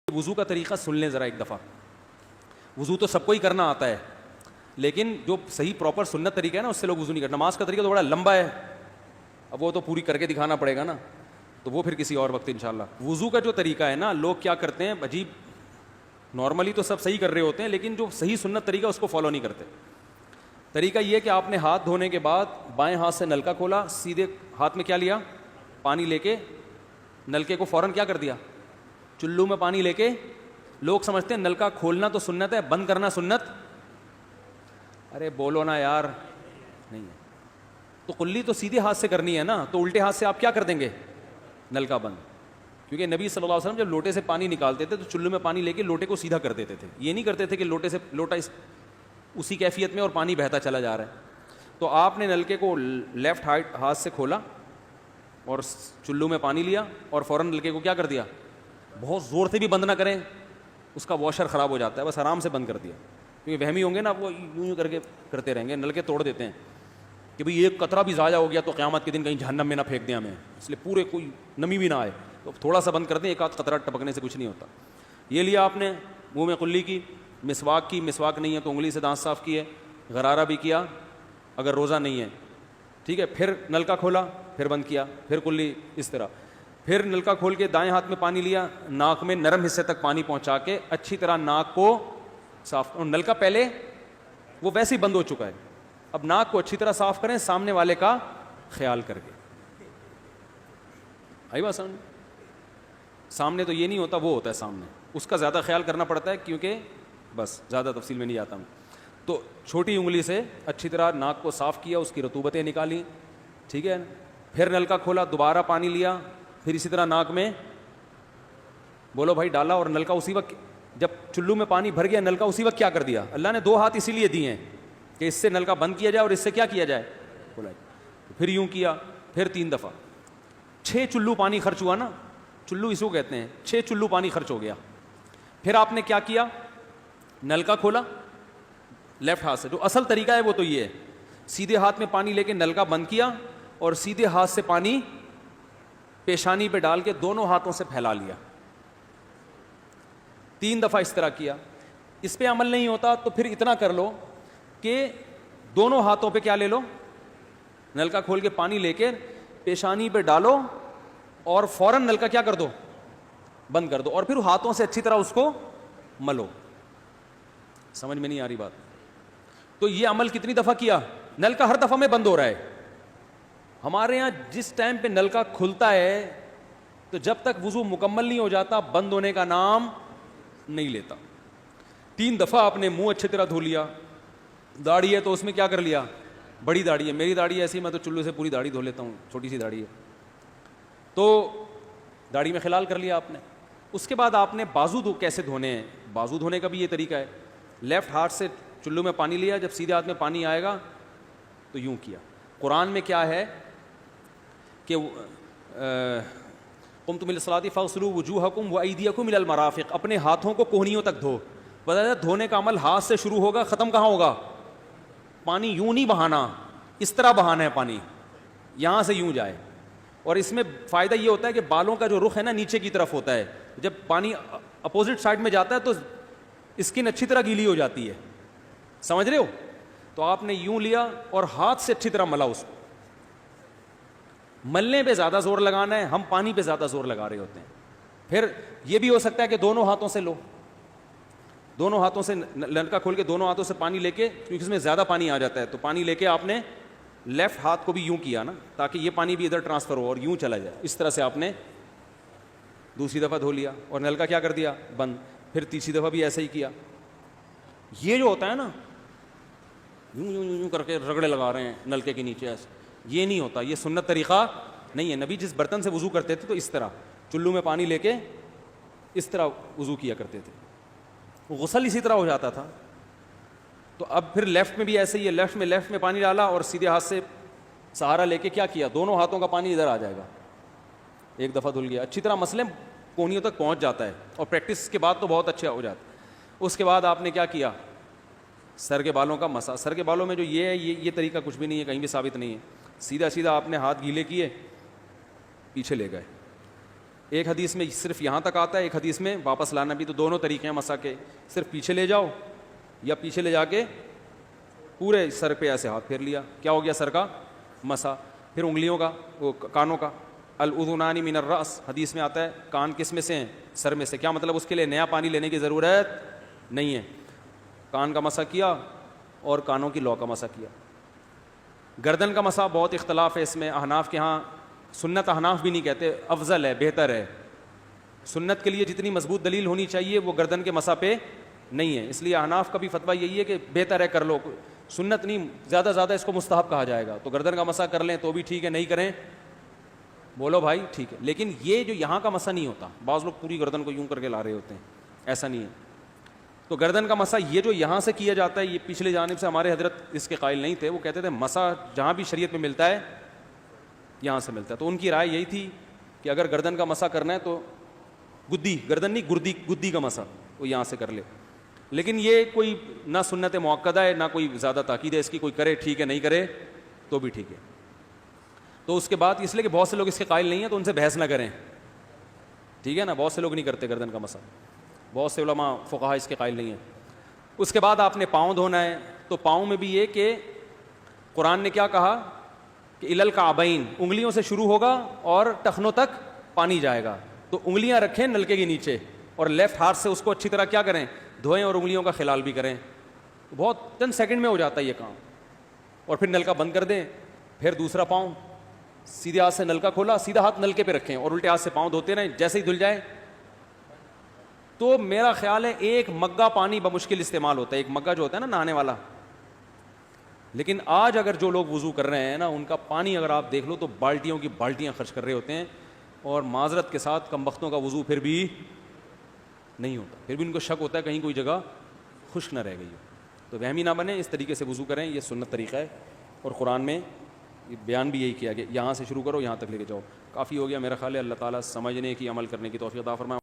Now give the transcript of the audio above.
وضو کا طریقہ سن لیں ذرا ایک دفعہ. وضو تو سب کو ہی کرنا آتا ہے, لیکن جو صحیح پراپر سنت طریقہ ہے نا اس سے لوگ وضو نہیں کرتے. نماز کا طریقہ تو بڑا لمبا ہے, اب وہ تو پوری کر کے دکھانا پڑے گا نا, تو وہ پھر کسی اور وقت انشاءاللہ. وضو کا جو طریقہ ہے نا, لوگ کیا کرتے ہیں عجیب, نارملی تو سب صحیح کر رہے ہوتے ہیں لیکن جو صحیح سنت طریقہ اس کو فالو نہیں کرتے. طریقہ یہ کہ آپ نے ہاتھ دھونے کے بعد بائیں ہاتھ سے نلکا کھولا, سیدھے ہاتھ میں کیا لیا, پانی لے کے نلکے کو فوراً کیا کر دیا, چلو میں پانی لے کے. لوگ سمجھتے ہیں نلکا کھولنا تو سنت ہے, بند کرنا سنت. ارے بولو نا یار, نہیں ہے. تو کلی تو سیدھے ہاتھ سے کرنی ہے نا, تو الٹے ہاتھ سے آپ کیا کر دیں گے, نلکا بند. کیونکہ نبی صلی اللہ علیہ وسلم جب لوٹے سے پانی نکالتے تھے تو چلو میں پانی لے کے لوٹے کو سیدھا کر دیتے تھے. یہ نہیں کرتے تھے کہ لوٹے سے لوٹا اسی کیفیت میں اور پانی بہتا چلا جا رہا ہے. تو آپ نے نلکے کو لیفٹ ہاتھ سے کھولا اور چلو میں پانی لیا اور فوراً نلکے کو کیا کر دیا, بہت زور سے بھی بند نہ کریں, اس کا واشر خراب ہو جاتا ہے, بس آرام سے بند کر دیا. کیونکہ وہمی ہوں گے نا, وہ یوں کر کے کرتے رہیں گے, نلکے توڑ دیتے ہیں کہ بھئی ایک قطرہ بھی ضائع ہو گیا تو قیامت کے دن کہیں جہنم میں نہ پھینک دیں ہمیں, اس لیے پورے کوئی نمی بھی نہ آئے, تو تھوڑا سا بند کر دیں, ایک آدھ قطرہ ٹپکنے سے کچھ نہیں ہوتا. یہ لیا آپ نے, منہ میں کلی کی, مسواک کی, مسواک نہیں ہے تو انگلی سے دانت صاف کیے, غرارہ بھی کیا اگر روزہ نہیں ہے, ٹھیک ہے. پھر نلکا کھولا, پھر بند کیا, پھر کلی, اس طرح. پھر نلکا کھول کے دائیں ہاتھ میں پانی لیا, ناک میں نرم حصے تک پانی پہنچا کے اچھی طرح ناک کو صاف. اور نلکا پہلے وہ ویسے ہی بند ہو چکا ہے, اب ناک کو اچھی طرح صاف کریں سامنے والے کا خیال کر کے. آئی بات سامنے, سامنے تو یہ نہیں ہوتا, وہ ہوتا ہے سامنے, اس کا زیادہ خیال کرنا پڑتا ہے کیونکہ بس زیادہ تفصیل میں نہیں جاتا ہوں. تو چھوٹی انگلی سے اچھی طرح ناک کو صاف کیا, اس کی رطوبتیں نکالی, ٹھیک ہے. پھر نلکا کھولا, دوبارہ پانی لیا, پھر اسی طرح ناک میں بولو بھائی ڈالا, اور نلکا اسی وقت جب چلو میں پانی بھر گیا نلکا اسی وقت کیا کر دیا. اللہ نے 2 ہاتھ اسی لیے دیے ہیں کہ اس سے نلکا بند کیا جائے اور اس سے کیا کیا جائے, کھولا. پھر یوں کیا, پھر 3 دفعہ. 6 چلو پانی خرچ ہوا نا, چلو اس کو کہتے ہیں, 6 چلو پانی خرچ ہو گیا. پھر آپ نے کیا کیا, نلکا کھولا لیفٹ ہاتھ سے. جو اصل طریقہ ہے وہ تو یہ ہے, سیدھے ہاتھ میں پانی لے کے نلکا بند کیا اور سیدھے ہاتھ سے پانی پیشانی پہ ڈال کے دونوں ہاتھوں سے پھیلا لیا. 3 دفعہ اس طرح کیا. اس پہ عمل نہیں ہوتا تو پھر اتنا کر لو کہ دونوں ہاتھوں پہ کیا لے لو, نلکا کھول کے پانی لے کے پیشانی پہ ڈالو اور فوراً نلکا کیا کر دو, بند کر دو, اور پھر ہاتھوں سے اچھی طرح اس کو ملو. سمجھ میں نہیں آ رہی بات؟ تو یہ عمل کتنی دفعہ کیا, نلکا ہر دفعہ میں بند ہو رہا ہے. ہمارے یہاں جس ٹائم پہ نلکا کھلتا ہے تو جب تک وضو مکمل نہیں ہو جاتا بند ہونے کا نام نہیں لیتا. 3 دفعہ آپ نے منہ اچھی طرح دھو لیا. داڑھی ہے تو اس میں کیا کر لیا, بڑی داڑھی ہے, میری داڑھی ایسی, میں تو چلو سے پوری داڑھی دھو لیتا ہوں, چھوٹی سی داڑھی ہے, تو داڑھی میں خلال کر لیا آپ نے. اس کے بعد آپ نے بازو کیسے دھونے ہیں, بازو دھونے کا بھی یہ طریقہ ہے. لیفٹ ہاتھ سے چلو میں پانی لیا, جب سیدھے ہاتھ میں پانی آئے گا تو یوں کیا. قرآن میں کیا ہے کہ قمتم الی الصلاۃ فاغسلوا وجوہکم وایدیکم الی المرافق, اپنے ہاتھوں کو کوہنیوں تک دھو. بتایا دھونے کا عمل ہاتھ سے شروع ہوگا, ختم کہاں ہوگا, پانی یوں نہیں بہانا, اس طرح بہانا ہے پانی, یہاں سے یوں جائے. اور اس میں فائدہ یہ ہوتا ہے کہ بالوں کا جو رخ ہے نا نیچے کی طرف ہوتا ہے, جب پانی اپوزٹ سائڈ میں جاتا ہے تو اسکن اچھی طرح گیلی ہو جاتی ہے, سمجھ رہے ہو. تو آپ نے یوں لیا اور ہاتھ سے اچھی طرح ملا. اس کو ملنے پہ زیادہ زور لگانا ہے, ہم پانی پہ زیادہ زور لگا رہے ہوتے ہیں. پھر یہ بھی ہو سکتا ہے کہ دونوں ہاتھوں سے لو, دونوں ہاتھوں سے نلکا کھول کے دونوں ہاتھوں سے پانی لے کے, کیونکہ اس میں زیادہ پانی آ جاتا ہے, تو پانی لے کے آپ نے لیفٹ ہاتھ کو بھی یوں کیا نا, تاکہ یہ پانی بھی ادھر ٹرانسفر ہو اور یوں چلا جائے. اس طرح سے آپ نے دوسری دفعہ دھو لیا اور نلکا کیا کر دیا, بند. پھر تیسری دفعہ بھی ایسا ہی کیا. یہ جو ہوتا ہے نا یوں یوں یوں کر کے رگڑے لگا رہے ہیں نلکے کے نیچے, ایسے یہ نہیں ہوتا, یہ سنت طریقہ نہیں ہے. نبی جس برتن سے وضو کرتے تھے تو اس طرح چلو میں پانی لے کے اس طرح وضو کیا کرتے تھے, غسل اسی طرح ہو جاتا تھا. تو اب پھر لیفٹ میں بھی ایسے ہی ہے, لیفٹ میں پانی ڈالا اور سیدھے ہاتھ سے سہارا لے کے کیا کیا, دونوں ہاتھوں کا پانی ادھر آ جائے گا. 1 دفعہ دھل گیا, اچھی طرح مسئلے کونیوں تک پہنچ جاتا ہے, اور پریکٹس کے بعد تو بہت اچھا ہو جاتا ہے. اس کے بعد آپ نے کیا کیا, سر کے بالوں کا مسا. سر کے بالوں میں جو یہ ہے یہ طریقہ کچھ بھی نہیں ہے, کہیں بھی ثابت نہیں ہے. سیدھا سیدھا آپ نے ہاتھ گیلے کیے, پیچھے لے گئے, ایک حدیث میں صرف یہاں تک آتا ہے, ایک حدیث میں واپس لانا بھی, تو دونوں طریقے ہیں مسح کے, صرف پیچھے لے جاؤ یا پیچھے لے جا کے پورے سر پہ ایسے ہاتھ پھیر لیا, کیا ہو گیا سر کا مسح. پھر انگلیوں کا, وہ کانوں کا, الاذنان من الراس, حدیث میں آتا ہے کان کس میں سے ہیں, سر میں سے. کیا مطلب اس کے لیے نیا پانی لینے کی ضرورت نہیں ہے, کان کا مسح کیا اور کانوں کی لو کا مسح کیا. گردن کا مسح بہت اختلاف ہے اس میں, احناف کے ہاں سنت احناف بھی نہیں کہتے, افضل ہے, بہتر ہے. سنت کے لیے جتنی مضبوط دلیل ہونی چاہیے وہ گردن کے مسح پہ نہیں ہے, اس لیے احناف کا بھی فتویٰ یہی ہے کہ بہتر ہے, کر لو, سنت نہیں, زیادہ زیادہ اس کو مستحب کہا جائے گا. تو گردن کا مسح کر لیں تو بھی ٹھیک ہے, نہیں کریں بولو بھائی ٹھیک ہے. لیکن یہ جو یہاں کا مسح نہیں ہوتا, بعض لوگ پوری گردن کو یوں کر کے لا رہے ہوتے ہیں, ایسا نہیں ہے. تو گردن کا مسح یہ جو یہاں سے کیا جاتا ہے, یہ پچھلے جانب سے ہمارے حضرت اس کے قائل نہیں تھے, وہ کہتے تھے مسح جہاں بھی شریعت میں ملتا ہے یہاں سے ملتا ہے. تو ان کی رائے یہی تھی کہ اگر گردن کا مسح کرنا ہے تو گدی, گردن نہیں گدی کا مسح وہ یہاں سے کر لے. لیکن یہ کوئی نہ سنت مؤکدہ ہے نہ کوئی زیادہ تاکید ہے اس کی, کوئی کرے ٹھیک ہے, نہیں کرے تو بھی ٹھیک ہے. تو اس کے بعد اس لیے کہ بہت سے لوگ اس کے قائل نہیں ہیں تو ان سے بحث نہ کریں, ٹھیک ہے نا, بہت سے لوگ نہیں کرتے گردن کا مسح, بہت سے علماء فقہاء اس کے قائل نہیں ہیں. اس کے بعد آپ نے پاؤں دھونا ہے, تو پاؤں میں بھی یہ کہ قرآن نے کیا کہا کہ الل کعبین, انگلیوں سے شروع ہوگا اور ٹخنوں تک پانی جائے گا. تو انگلیاں رکھیں نلکے کے نیچے اور لیفٹ ہاتھ سے اس کو اچھی طرح کیا کریں, دھوئیں اور انگلیوں کا خلال بھی کریں. بہت چند سیکنڈ میں ہو جاتا ہے یہ کام. اور پھر نلکا بند کر دیں, پھر دوسرا پاؤں سیدھے ہاتھ سے نلکا کھولا, سیدھا ہاتھ نلکے پہ رکھیں اور الٹے ہاتھ سے پاؤں دھوتے رہیں, جیسے ہی دھل جائے. تو میرا خیال ہے ایک مگا پانی بمشکل استعمال ہوتا ہے, ایک مگا جو ہوتا ہے نا نہانے والا. لیکن آج اگر جو لوگ وضو کر رہے ہیں نا, ان کا پانی اگر آپ دیکھ لو تو بالٹیوں کی بالٹیاں خرچ کر رہے ہوتے ہیں, اور معذرت کے ساتھ کم بختوں کا وضو پھر بھی نہیں ہوتا, پھر بھی ان کو شک ہوتا ہے کہیں کوئی جگہ خشک نہ رہ گئی ہو. تو وہمی نہ بنے, اس طریقے سے وضو کریں, یہ سنت طریقہ ہے. اور قرآن میں بیان بھی یہی کیا کہ یہاں سے شروع کرو یہاں تک لے کے جاؤ. کافی ہو گیا میرا خیال ہے. اللہ تعالیٰ سمجھنے کی, عمل کرنے کی توفیق عطا فرمائے.